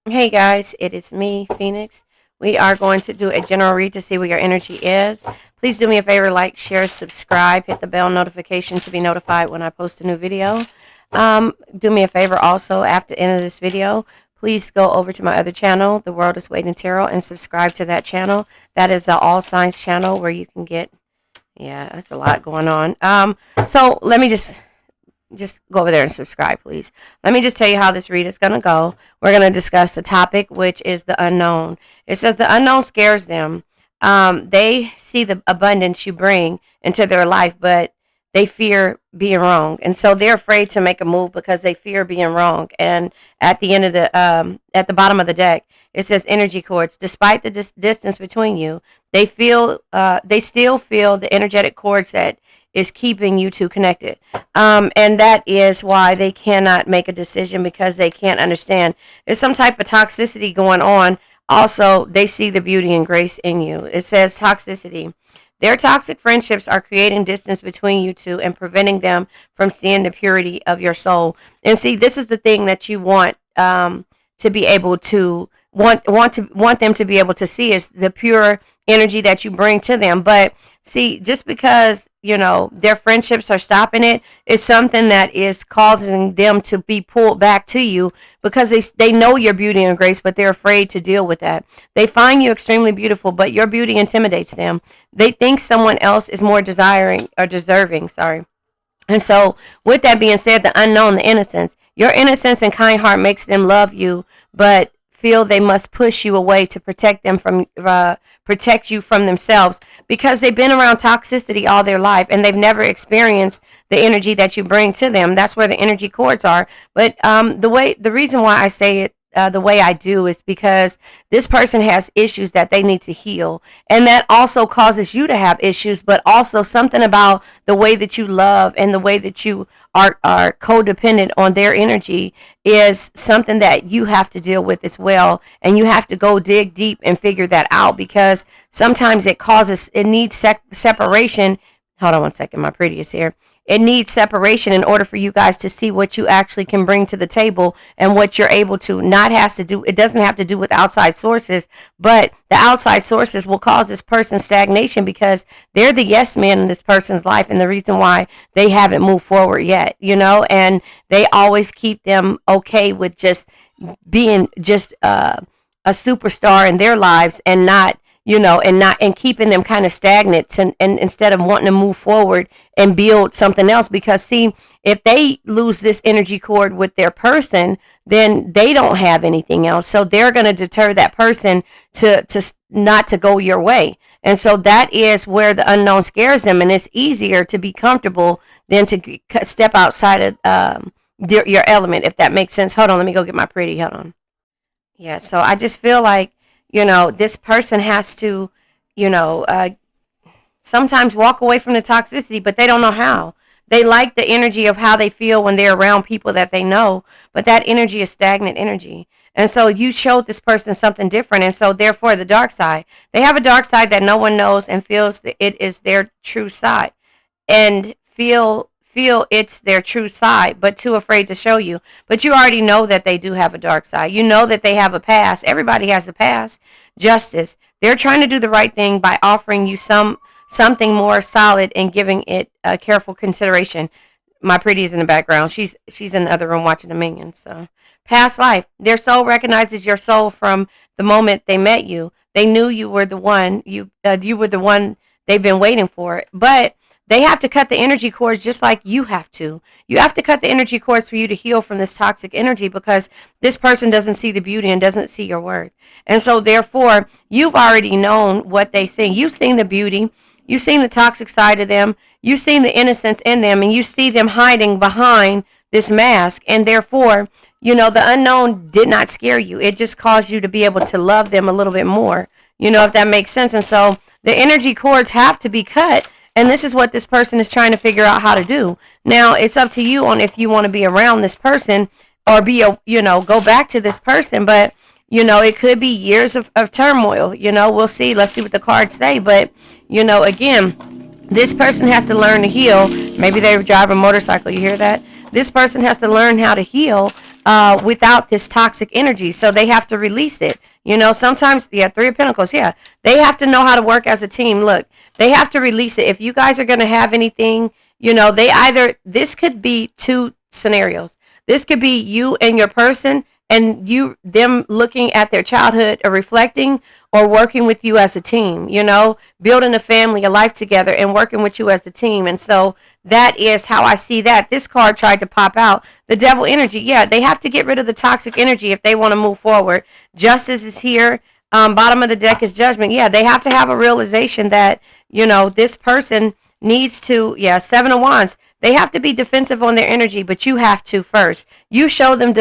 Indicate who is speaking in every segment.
Speaker 1: Hey guys, it is me, Phoenix. We are going to do a general read to see what your energy is. Please do me a favor, like, share, subscribe, hit the bell notification to be notified when I post a new video. Do me a favor also, after the end of this video, please go over to my other channel, The World is Waiting Tarot, and subscribe to that channel. That is the All Signs channel where you can get, yeah, that's a lot going on. So let me just go over there and subscribe, please. Let me just tell you how this read is going to go. We're going to discuss the topic, which is the unknown. It says the unknown scares them. They see the abundance you bring into their life, but they fear being wrong, and so they're afraid to make a move because they fear being wrong. And at the end of at the bottom of the deck, it says energy cords. Despite the distance between you, they still feel the energetic cords that is keeping you two connected. And that is why they cannot make a decision because they can't understand. There's some type of toxicity going on. Also, they see the beauty and grace in you. It says toxicity. Their toxic friendships are creating distance between you two and preventing them from seeing the purity of your soul. And see, this is the thing that you want to be able to want them to be able to see is the pure energy that you bring to them. But see, just because their friendships are stopping it is something that is causing them to be pulled back to you because they know your beauty and grace, but they're afraid to deal with that. They find you extremely beautiful, but your beauty intimidates them. They think someone else is more desiring or deserving. Sorry. And so, with that being said, the unknown, the innocence, your innocence and kind heart makes them love you, but feel they must push you away to protect you from themselves because they've been around toxicity all their life and they've never experienced the energy that you bring to them. That's where the energy cords are. But the reason why I say it the way I do is because this person has issues that they need to heal. And that also causes you to have issues, but also something about the way that you love and the way that you are codependent on their energy is something that you have to deal with as well. And you have to go dig deep and figure that out because sometimes it needs separation. Hold on one second, my pretty is here. It needs separation in order for you guys to see what you actually can bring to the table and what you're able to. It doesn't have to do with outside sources, but the outside sources will cause this person stagnation because they're the yes man in this person's life and the reason why they haven't moved forward yet, and they always keep them okay with just being just a superstar in their lives and not and keeping them kind of stagnant and instead of wanting to move forward and build something else. Because see, if they lose this energy cord with their person, then they don't have anything else, so they're going to deter that person to not to go your way. And so that is where the unknown scares them, and it's easier to be comfortable than to step outside of your element, if that makes sense. Hold on, let me go get my pretty. Hold on. Yeah, so I just feel like, this person has to, you know, uh, sometimes walk away from the toxicity, but they don't know how. They like the energy of how they feel when they're around people that they know, but that energy is stagnant energy. And so you showed this person something different. And so, therefore, the dark side, they have a dark side that no one knows and feels that it is their true side and feel it's their true side, but too afraid to show you. But you already know that they do have a dark side. You know that they have a past. Everybody has a past. Justice. They're trying to do the right thing by offering you something more solid and giving it a careful consideration. My pretty is in the background. She's in the other room watching the minions. So past life. Their soul recognizes your soul from the moment they met you. They knew you were the one. You were the one they've been waiting for. But they have to cut the energy cords just like you have to. You have to cut the energy cords for you to heal from this toxic energy because this person doesn't see the beauty and doesn't see your worth. And so, therefore, you've already known what they see. You've seen the beauty. You've seen the toxic side of them. You've seen the innocence in them. And you see them hiding behind this mask. And therefore, the unknown did not scare you. It just caused you to be able to love them a little bit more, if that makes sense. And so the energy cords have to be cut, and this is what this person is trying to figure out how to do. Now, it's up to you on if you want to be around this person or go back to this person. But, it could be years of turmoil. We'll see. Let's see what the cards say. But, again, this person has to learn to heal. Maybe they drive a motorcycle. You hear that? This person has to learn how to heal without this toxic energy. So they have to release it. You know, sometimes, yeah, Three of Pentacles, yeah. They have to know how to work as a team. Look, they have to release it. If you guys are going to have anything, you know, this could be two scenarios. This could be you and your person, and them looking at their childhood or reflecting, or working with you as a team, you know, building a family, a life together, and working with you as a team. And so that is how I see that. This card tried to pop out. The devil energy. Yeah, they have to get rid of the toxic energy if they want to move forward. Justice is here. Bottom of the deck is judgment. Yeah, they have to have a realization that, you know, this person needs to, yeah, Seven of Wands. They have to be defensive on their energy, but you have to first. You show them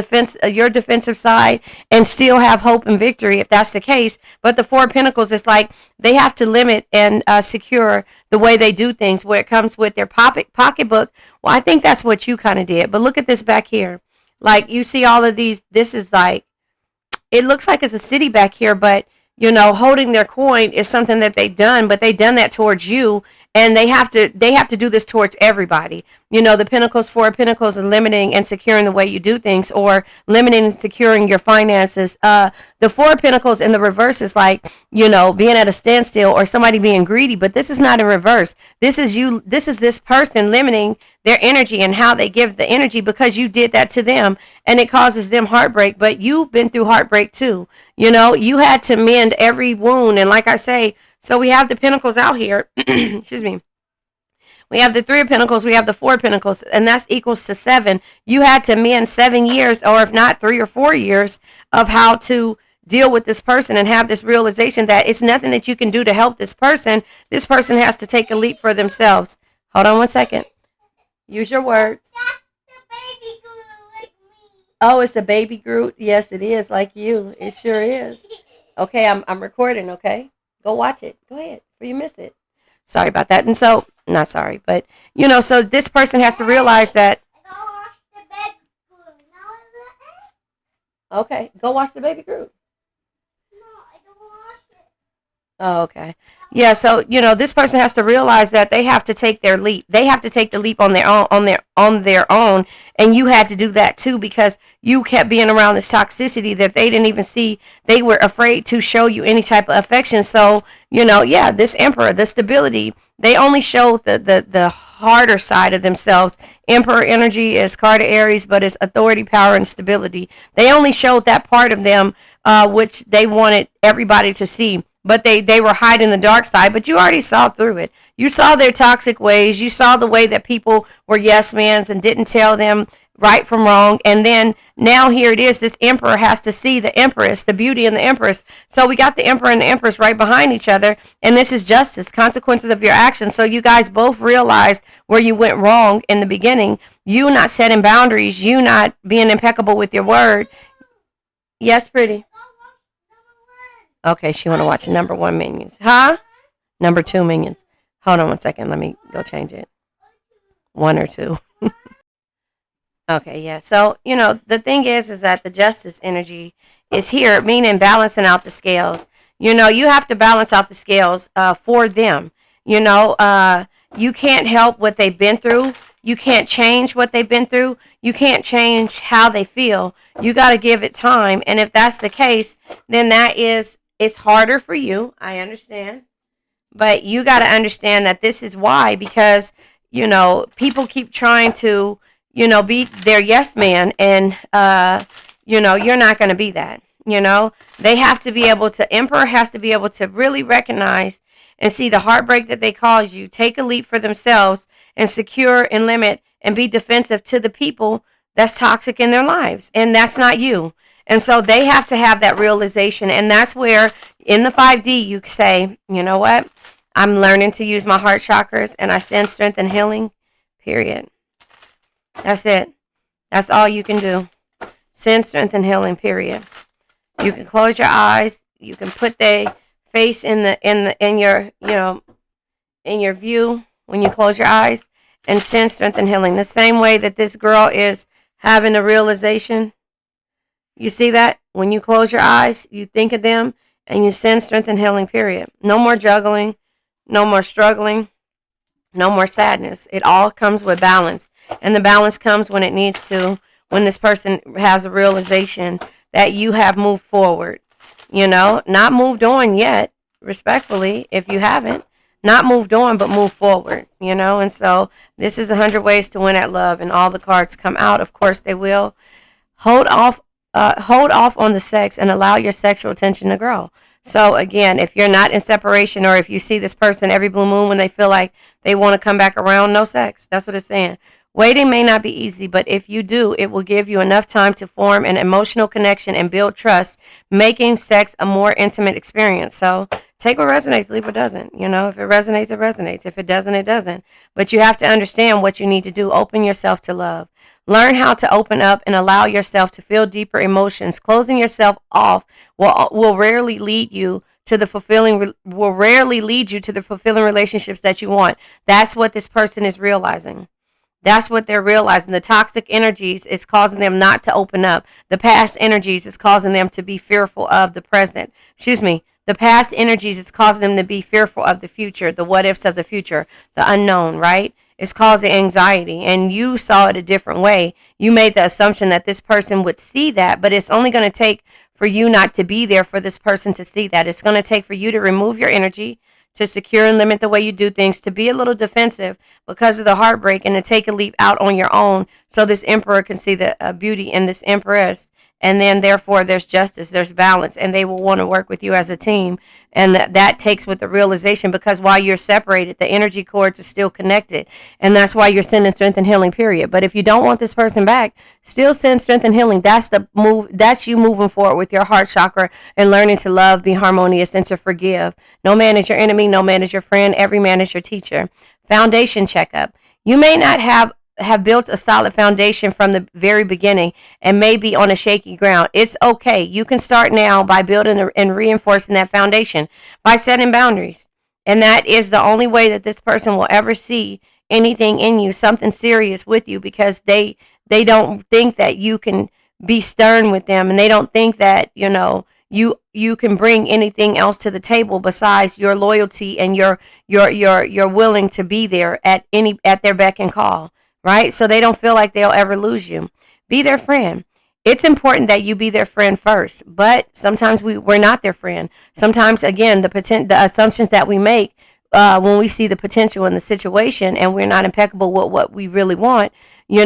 Speaker 1: your defensive side, and still have hope and victory if that's the case. But the Four of Pentacles is like they have to limit and secure the way they do things, where it comes with their pocketbook. Well, I think that's what you kind of did. But look at this back here. Like, you see all of these. This is like, it looks like it's a city back here, but you know, holding their coin is something that they've done, but they've done that towards you, and they have to do this towards everybody. You know, the Pentacles, Four of Pentacles, are limiting and securing the way you do things, or limiting and securing your finances. The Four of Pentacles in the reverse is like, you know, being at a standstill, or somebody being greedy, but this is not in reverse. This is this person limiting their energy and how they give the energy, because you did that to them, and it causes them heartbreak. But you've been through heartbreak too. You know, you had to mend every wound. And like I say, so we have the Pentacles out here. Excuse me. We have the Three of Pentacles, we have the Four of Pentacles, and that's equals to 7. You had to mend 7 years, or if not 3 or 4 years, of how to deal with this person, and have this realization that it's nothing that you can do to help this person. This person has to take a leap for themselves. Hold on one second. Use your words.
Speaker 2: That's the baby Groot like me.
Speaker 1: Oh, it's a baby Groot? Yes, it is, like you. It sure is. Okay, I'm recording, okay? Go watch it. Go ahead, before you miss it. Sorry about that. And so, not sorry, but, you know, so this person has to realize that.
Speaker 2: I gotta watch the baby Groot.
Speaker 1: Okay, go watch the baby Groot.
Speaker 2: No, I don't watch it.
Speaker 1: Oh, okay. Yeah, so, you know, this person has to realize that they have to take their leap. They have to take the leap on their own, and you had to do that too, because you kept being around this toxicity that they didn't even see. They were afraid to show you any type of affection. So, you know, yeah, this Emperor, the stability, they only show the harder side of themselves. Emperor energy is card of Aries, but it's authority, power, and stability. They only showed that part of them, which they wanted everybody to see. But they were hiding the dark side, but you already saw through it. You saw their toxic ways. You saw the way that people were yes mans and didn't tell them right from wrong. And then now here it is. This Emperor has to see the Empress, the beauty in the Empress. So we got the Emperor and the Empress right behind each other. And this is justice, consequences of your actions. So you guys both realized where you went wrong in the beginning. You not setting boundaries. You not being impeccable with your word. Yes, pretty. Okay, she want to watch number 1 Minions. Huh? Number 2 Minions. Hold on one second. Let me go change it. 1 or 2. Okay, yeah. So, you know, the thing is that the justice energy is here, meaning balancing out the scales. You know, you have to balance out the scales for them. You know, you can't help what they've been through. You can't change what they've been through. You can't change how they feel. You got to give it time. And if that's the case, then it's harder for you. I understand. But you got to understand that this is why, because, you know, people keep trying to, you know, be their yes man. And, you know, you're not going to be that. You know, they have to be able to, Emperor has to be able to really recognize and see the heartbreak that they cause you, take a leap for themselves, and secure and limit and be defensive to the people that's toxic in their lives. And that's not you. And so they have to have that realization. And that's where in the 5D you say, you know what? I'm learning to use my heart chakras, and I send strength and healing, period. That's it. That's all you can do. Send strength and healing, period. You can close your eyes. You can put the face in your, you know, in your view when you close your eyes, and send strength and healing. The same way that this girl is having a realization. You see that? When you close your eyes, you think of them, and you send strength and healing, period. No more juggling. No more struggling. No more sadness. It all comes with balance. And the balance comes when it needs to, when this person has a realization that you have moved forward. Not moved on yet, respectfully, if you haven't. Not moved on, but move forward, And so this is 100 ways to win at love, and all the cards come out. Of course, they will. Hold off, hold off on the sex and allow your sexual attention to grow. So again, if you're not in separation, or if you see this person every blue moon when they feel like they want to come back around, no sex. That's what it's saying. Waiting may not be easy, but if you do, it will give you enough time to form an emotional connection and build trust, making sex a more intimate experience. So take what resonates, leave what doesn't. If it resonates, it resonates. If it doesn't, it doesn't. But you have to understand what you need to do. Open yourself to love. Learn how to open up and allow yourself to feel deeper emotions. Closing yourself off will rarely lead you to the fulfilling relationships that you want. That's what this person is realizing. That's what they're realizing. The toxic energies is causing them not to open up. The past energies is causing them to be fearful of the present. The past energies is causing them to be fearful of the future, the what ifs of the future, the unknown, right? It's causing anxiety, and you saw it a different way. You made the assumption that this person would see that, but it's only going to take for you not to be there for this person to see that. It's going to take for you to remove your energy, to secure and limit the way you do things, to be a little defensive because of the heartbreak, and to take a leap out on your own so this emperor can see the beauty in this empress. And then, therefore, there's justice, there's balance, and they will want to work with you as a team. And that takes with the realization, because while you're separated, the energy cords are still connected. And that's why you're sending strength and healing, period. But if you don't want this person back, still send strength and healing. That's the move. That's you moving forward with your heart chakra and learning to love, be harmonious, and to forgive. No man is your enemy. No man is your friend. Every man is your teacher. Foundation checkup. You may not have built a solid foundation from the very beginning and may be on a shaky ground. It's okay. You can start now by building and reinforcing that foundation by setting boundaries. And that is the only way that this person will ever see anything in you, something serious with you, because they don't think that you can be stern with them, and they don't think that, you can bring anything else to the table besides your loyalty and your willing to be there at their beck and call. Right? So they don't feel like they'll ever lose you. Be their friend. It's important that you be their friend first, but sometimes we're not their friend. Sometimes, again, the assumptions that we make when we see the potential in the situation and we're not impeccable with what we really want, we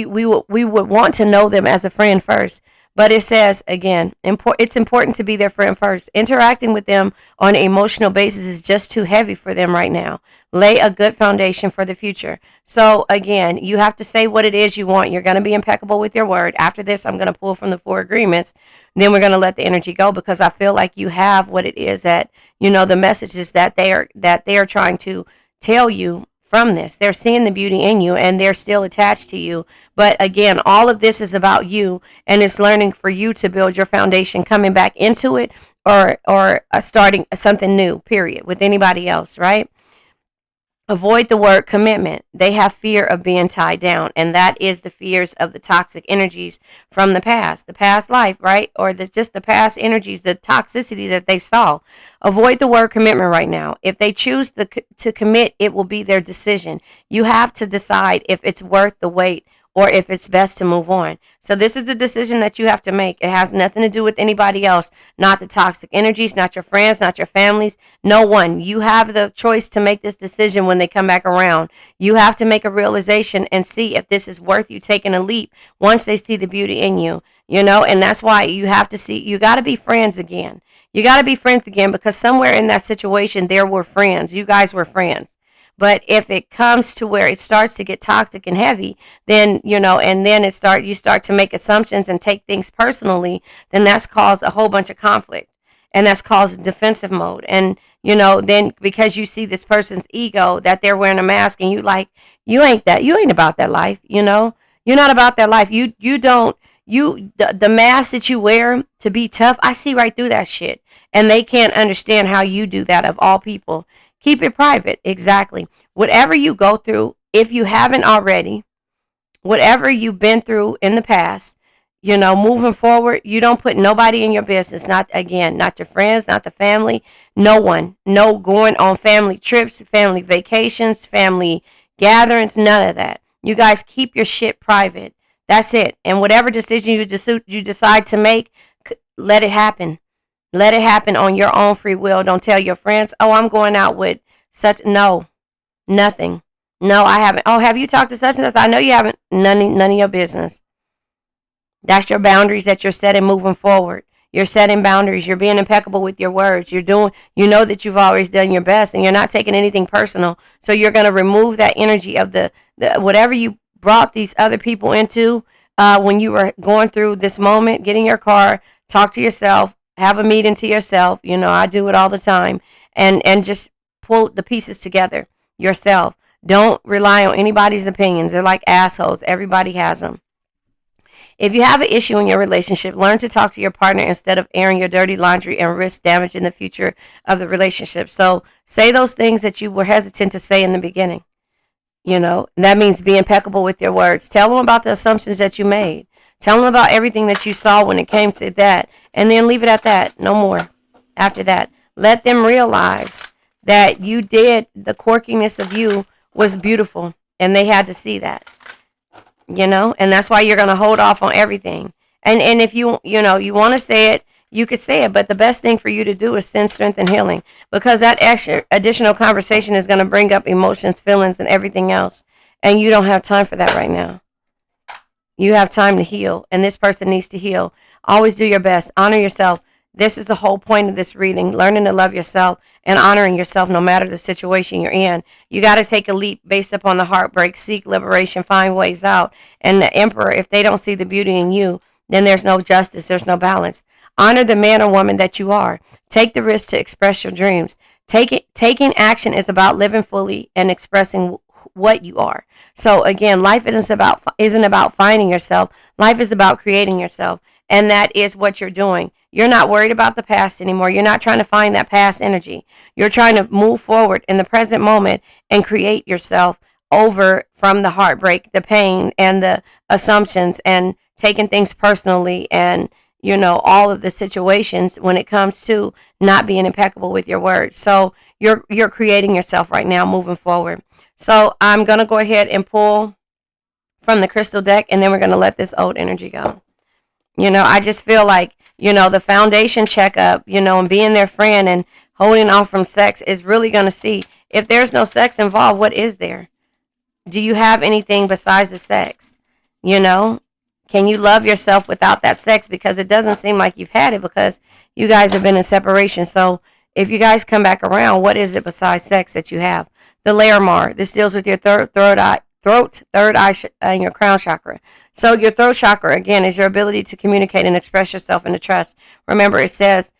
Speaker 1: would want to know them as a friend first. But it says, again, it's important to be their friend first. Interacting with them on an emotional basis is just too heavy for them right now. Lay a good foundation for the future. So, again, you have to say what it is you want. You're going to be impeccable with your word. After this, I'm going to pull from the 4 agreements. Then we're going to let the energy go, because I feel like you have what it is that, the messages that they are trying to tell you from this. They're seeing the beauty in you, and they're still attached to you. But again, all of this is about you, and it's learning for you to build your foundation, coming back into it, or starting something new, period, with anybody else, right? Avoid the word commitment. They have fear of being tied down, and that is the fears of the toxic energies from the past life, right? Or just the past energies, the toxicity that they saw. Avoid the word commitment right now. If they choose to commit, it will be their decision. You have to decide if it's worth the wait or if it's best to move on. So this is the decision that you have to make. It has nothing to do with anybody else, not the toxic energies, not your friends, not your families, no one. You have the choice to make this decision when they come back around. You have to make a realization and see if this is worth you taking a leap once they see the beauty in you, and that's why you have to see, you got to be friends again. You got to be friends again, because somewhere in that situation, there were friends. You guys were friends. But if it comes to where it starts to get toxic and heavy, then, and then you start to make assumptions and take things personally, then that's caused a whole bunch of conflict, and that's caused defensive mode. And, then because you see this person's ego, that they're wearing a mask, and you ain't about that life. You're not about that life. The mask that you wear to be tough, I see right through that shit. And they can't understand how you do that, of all people. Keep it private. Exactly. Whatever you go through, if you haven't already, whatever you've been through in the past, moving forward, you don't put nobody in your business. Not your friends, not the family, no one. No going on family trips, family vacations, family gatherings, none of that. You guys keep your shit private. That's it. And whatever decision you decide to make, let it happen. Let it happen on your own free will. Don't tell your friends, oh, I'm going out with such. No, nothing. No, I haven't. Oh, have you talked to such and such? I know you haven't. None of your business. That's your boundaries that you're setting moving forward. You're setting boundaries. You're being impeccable with your words. You know that you've always done your best and you're not taking anything personal. So you're going to remove that energy of the whatever you brought these other people into when you were going through this moment. Get in your car, talk to yourself, have a meeting to yourself. You know, I do it all the time, and just pull the pieces together yourself. Don't rely on anybody's opinions. They're like assholes. Everybody has them. If you have an issue in your relationship, learn to talk to your partner instead of airing your dirty laundry and risk damaging the future of the relationship. So say those things that you were hesitant to say in the beginning. You know, and that means be impeccable with your words. Tell them about the assumptions that you made. Tell them about everything that you saw when it came to that. And then leave it at that. No more after that. Let them realize that you did, the quirkiness of you was beautiful. And they had to see that. You know, and that's why you're going to hold off on everything. And if you want to say it, you could say it, but the best thing for you to do is send strength and healing, because that extra additional conversation is going to bring up emotions, feelings, and everything else, and you don't have time for that right now. You have time to heal, and this person needs to heal. Always do your best. Honor yourself. This is the whole point of this reading, learning to love yourself and honoring yourself no matter the situation you're in. You got to take a leap based upon the heartbreak, seek liberation, find ways out. And the Emperor, if they don't see the beauty in you, then there's no justice, there's no balance. Honor the man or woman that you are. Take the risk to express your dreams. Taking action is about living fully and expressing what you are. So again, life isn't about finding yourself. Life is about creating yourself. And that is what you're doing. You're not worried about the past anymore. You're not trying to find that past energy. You're trying to move forward in the present moment and create yourself over from the heartbreak, the pain, and the assumptions, and taking things personally, and all of the situations when it comes to not being impeccable with your words. So you're creating yourself right now moving forward. So I'm going to go ahead and pull from the crystal deck, and then we're going to let this old energy go. I just feel like, the foundation checkup, and being their friend and holding off from sex is really going to see if there's no sex involved, what is there? Do you have anything besides the sex? Can you love yourself without that sex? Because it doesn't seem like you've had it, because you guys have been in separation. So if you guys come back around, what is it besides sex that you have? The Laramar. This deals with your third eye, and your crown chakra. So your throat chakra, again, is your ability to communicate and express yourself and to trust. Remember, it says,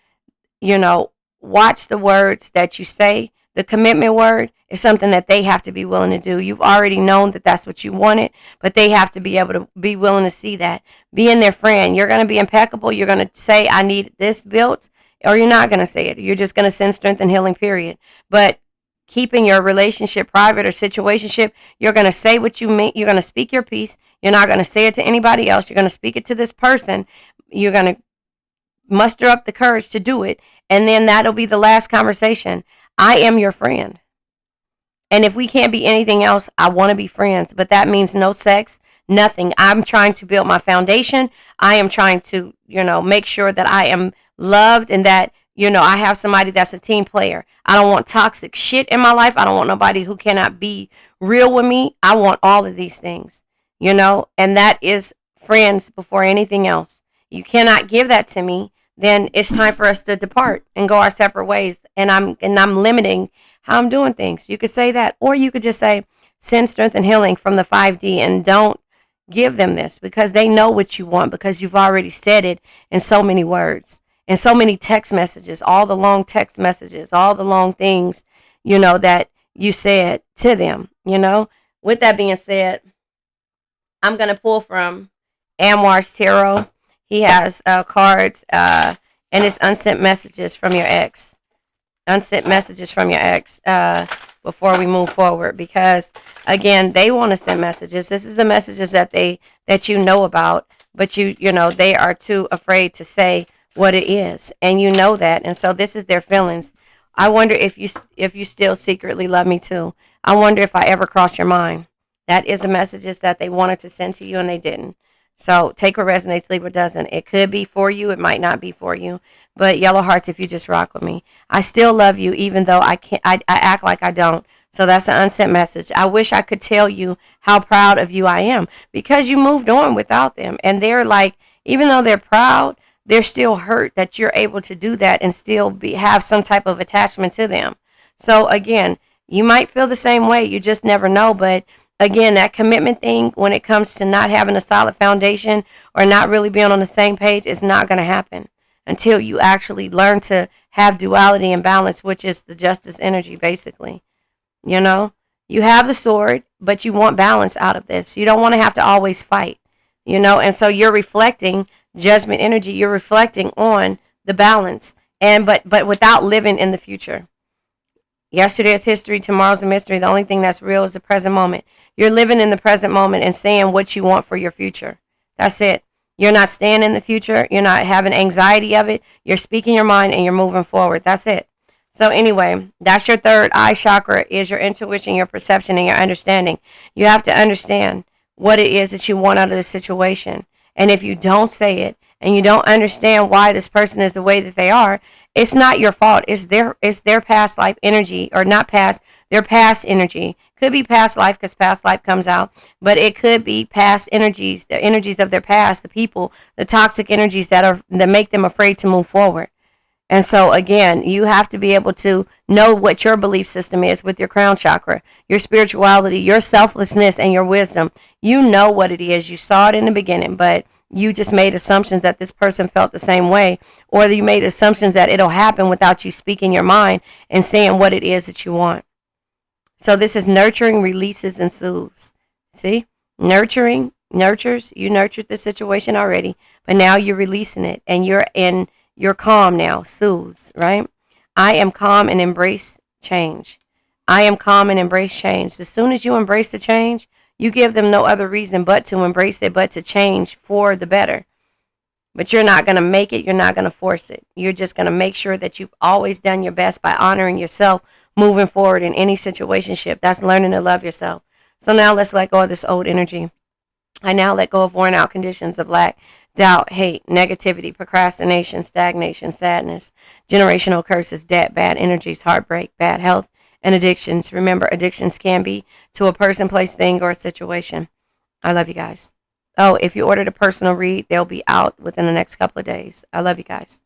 Speaker 1: watch the words that you say. The commitment word is something that they have to be willing to do. You've already known that that's what you wanted, but they have to be able to be willing to see that. Being their friend, you're going to be impeccable. You're going to say, I need this built, or you're not going to say it. You're just going to send strength and healing, period. But keeping your relationship private or situationship, you're going to say what you mean. You're going to speak your piece. You're not going to say it to anybody else. You're going to speak it to this person. You're going to muster up the courage to do it. And then that'll be the last conversation. I am your friend. And if we can't be anything else, I want to be friends. But that means no sex, nothing. I'm trying to build my foundation. I am trying to, make sure that I am loved and that I have somebody that's a team player. I don't want toxic shit in my life. I don't want nobody who cannot be real with me. I want all of these things, and that is friends before anything else. You cannot give that to me, then it's time for us to depart and go our separate ways. And I'm limiting how I'm doing things. You could say that, or you could just say, send strength and healing from the 5D, and don't give them this, because they know what you want, because you've already said it in so many words. And so many text messages, all the long text messages, all the long things, that you said to them, With that being said, I'm going to pull from Amwar's Tarot. He has cards, and it's unsent messages from your ex. Unsent messages from your ex before we move forward, because, again, they want to send messages. This is the messages that you know about, but they are too afraid to say what it is, and that, and so this is their feelings. I wonder if you still secretly love me too. I wonder if I ever crossed your mind. That is the messages that they wanted to send to you and they didn't. So take what resonates, leave what doesn't. It could be for you. It might not be for you. But yellow hearts, if you just rock with me. I still love you, even though I can't. I act like I don't. So that's an unsent message. I wish I could tell you how proud of you I am because you moved on without them. And they're like, even though they're proud, they're still hurt that you're able to do that and still have some type of attachment to them. So again, you might feel the same way. You just never know. But again, that commitment thing, when it comes to not having a solid foundation or not really being on the same page, is not going to happen until you actually learn to have duality and balance, which is the justice energy, basically. You know, you have the sword, but you want balance out of this. You don't want to have to always fight, and so you're reflecting judgment energy. You're reflecting on the balance, and but without living in the future. Yesterday is history, tomorrow's a mystery. The only thing that's real is the present moment. You're living in the present moment and saying what you want for your future. That's it. You're not staying in the future. You're not having anxiety of it. You're speaking your mind and you're moving forward. That's it. So anyway, that's your third eye chakra, is your intuition, your perception, and your understanding. You have to understand what it is that you want out of the situation. And if you don't say it and you don't understand why this person is the way that they are, it's not your fault. It's their past life energy, or not past, their past energy. Could be past life because past life comes out, but it could be past energies, the energies of their past, the people, the toxic energies that make them afraid to move forward. And so again, you have to be able to know what your belief system is with your crown chakra, your spirituality, your selflessness, and your wisdom. You know what it is. You saw it in the beginning, but you just made assumptions that this person felt the same way, or you made assumptions that it'll happen without you speaking your mind and saying what it is that you want. So this is nurturing, releases, and soothes. See? Nurturing, nurtures. You nurtured the situation already, but now you're releasing it, and you're calm now. Soothes, right? I am calm and embrace change. I am calm and embrace change. As soon as you embrace the change, you give them no other reason but to embrace it, but to change for the better. But you're not going to make it. You're not going to force it. You're just going to make sure that you've always done your best by honoring yourself, moving forward in any situationship. That's learning to love yourself. So now let's let go of this old energy. I now let go of worn out conditions of lack, doubt, hate, negativity, procrastination, stagnation, sadness, generational curses, debt, bad energies, heartbreak, bad health, and addictions. Remember, addictions can be to a person, place, thing, or a situation. I love you guys. Oh, if you ordered a personal read, they'll be out within the next couple of days. I love you guys.